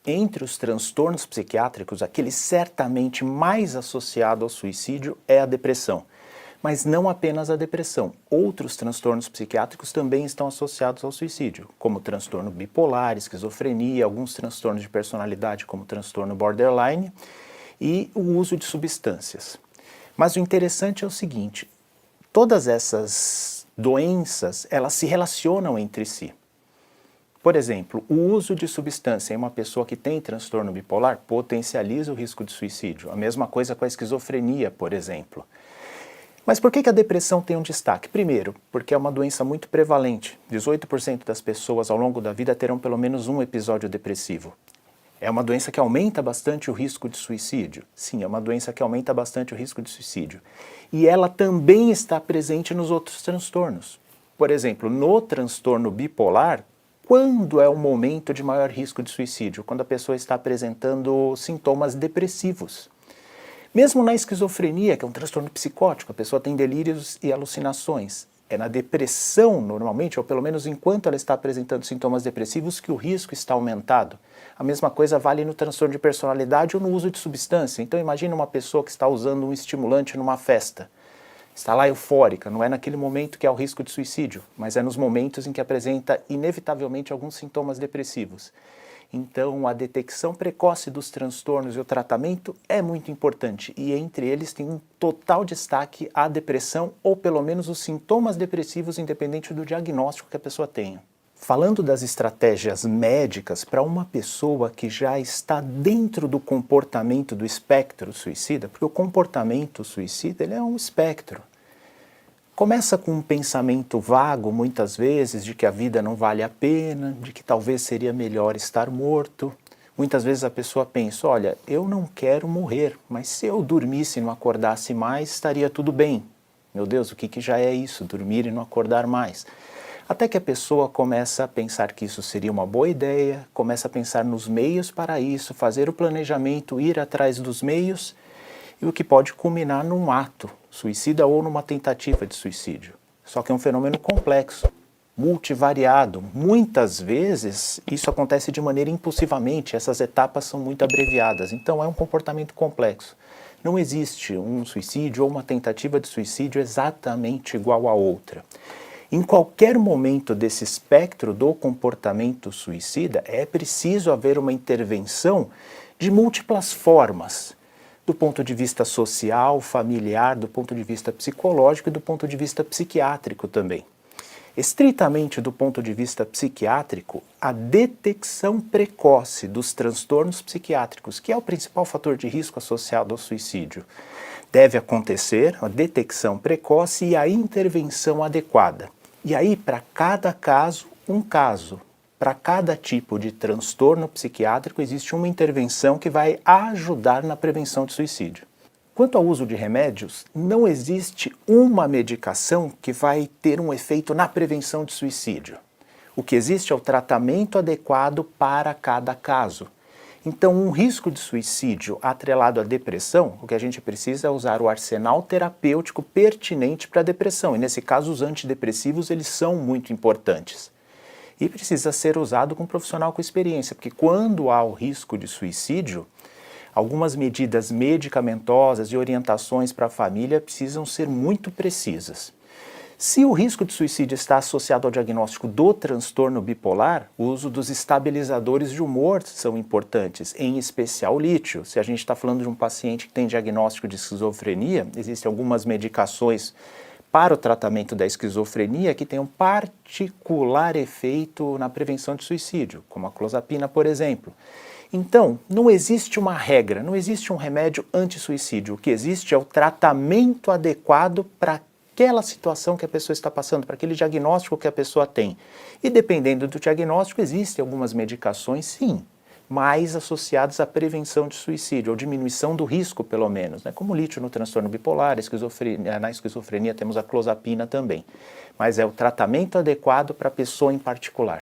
Entre os transtornos psiquiátricos, aquele certamente mais associado ao suicídio é a depressão. Mas não apenas a depressão. Outros transtornos psiquiátricos também estão associados ao suicídio, como transtorno bipolar, esquizofrenia, alguns transtornos de personalidade, como transtorno borderline, e o uso de substâncias. Mas o interessante é o seguinte, todas essas doenças, elas se relacionam entre si. Por exemplo, o uso de substância em uma pessoa que tem transtorno bipolar potencializa o risco de suicídio. A mesma coisa com a esquizofrenia, por exemplo. Mas por que a depressão tem um destaque? Primeiro, porque é uma doença muito prevalente. 18% das pessoas ao longo da vida terão pelo menos um episódio depressivo. É uma doença que aumenta bastante o risco de suicídio? Sim, é uma doença que aumenta bastante o risco de suicídio. E ela também está presente nos outros transtornos. Por exemplo, no transtorno bipolar, quando é o momento de maior risco de suicídio? Quando a pessoa está apresentando sintomas depressivos. Mesmo na esquizofrenia, que é um transtorno psicótico, a pessoa tem delírios e alucinações. É na depressão, normalmente, ou pelo menos enquanto ela está apresentando sintomas depressivos, que o risco está aumentado. A mesma coisa vale no transtorno de personalidade ou no uso de substância. Então imagine uma pessoa que está usando um estimulante numa festa. Está lá eufórica, não é naquele momento que há o risco de suicídio, mas é nos momentos em que apresenta inevitavelmente alguns sintomas depressivos. Então, a detecção precoce dos transtornos e o tratamento é muito importante, e entre eles tem um total destaque a depressão, ou pelo menos os sintomas depressivos, independente do diagnóstico que a pessoa tenha. Falando das estratégias médicas para uma pessoa que já está dentro do comportamento do espectro suicida, porque o comportamento suicida ele é um espectro. Começa com um pensamento vago, muitas vezes, de que a vida não vale a pena, de que talvez seria melhor estar morto. Muitas vezes a pessoa pensa, olha, eu não quero morrer, mas se eu dormisse e não acordasse mais, estaria tudo bem. Meu Deus, o que já é isso, dormir e não acordar mais? Até que a pessoa começa a pensar que isso seria uma boa ideia, começa a pensar nos meios para isso, fazer o planejamento, ir atrás dos meios, e o que pode culminar num ato suicida ou numa tentativa de suicídio. Só que é um fenômeno complexo, multivariado. Muitas vezes isso acontece de maneira impulsivamente, essas etapas são muito abreviadas, então é um comportamento complexo. Não existe um suicídio ou uma tentativa de suicídio exatamente igual à outra. Em qualquer momento desse espectro do comportamento suicida, é preciso haver uma intervenção de múltiplas formas, do ponto de vista social, familiar, do ponto de vista psicológico e do ponto de vista psiquiátrico também. Estritamente do ponto de vista psiquiátrico, a detecção precoce dos transtornos psiquiátricos, que é o principal fator de risco associado ao suicídio, deve acontecer a detecção precoce e a intervenção adequada. E aí, para cada caso, um caso. Para cada tipo de transtorno psiquiátrico, existe uma intervenção que vai ajudar na prevenção de suicídio. Quanto ao uso de remédios, não existe uma medicação que vai ter um efeito na prevenção de suicídio. O que existe é o tratamento adequado para cada caso. Então, um risco de suicídio atrelado à depressão, o que a gente precisa é usar o arsenal terapêutico pertinente para a depressão. E nesse caso, os antidepressivos eles são muito importantes. E precisa ser usado com um profissional com experiência, porque quando há o risco de suicídio, algumas medidas medicamentosas e orientações para a família precisam ser muito precisas. Se o risco de suicídio está associado ao diagnóstico do transtorno bipolar, o uso dos estabilizadores de humor são importantes, em especial o lítio. Se a gente está falando de um paciente que tem diagnóstico de esquizofrenia, existem algumas medicações para o tratamento da esquizofrenia que tem um particular efeito na prevenção de suicídio, como a clozapina, por exemplo. Então, não existe uma regra, não existe um remédio anti-suicídio. O que existe é o tratamento adequado para aquela situação que a pessoa está passando, para aquele diagnóstico que a pessoa tem. E dependendo do diagnóstico, existem algumas medicações, sim, mais associadas à prevenção de suicídio, ou diminuição do risco, pelo menos, né? Como o lítio no transtorno bipolar, na esquizofrenia temos a clozapina também. Mas é o tratamento adequado para a pessoa em particular.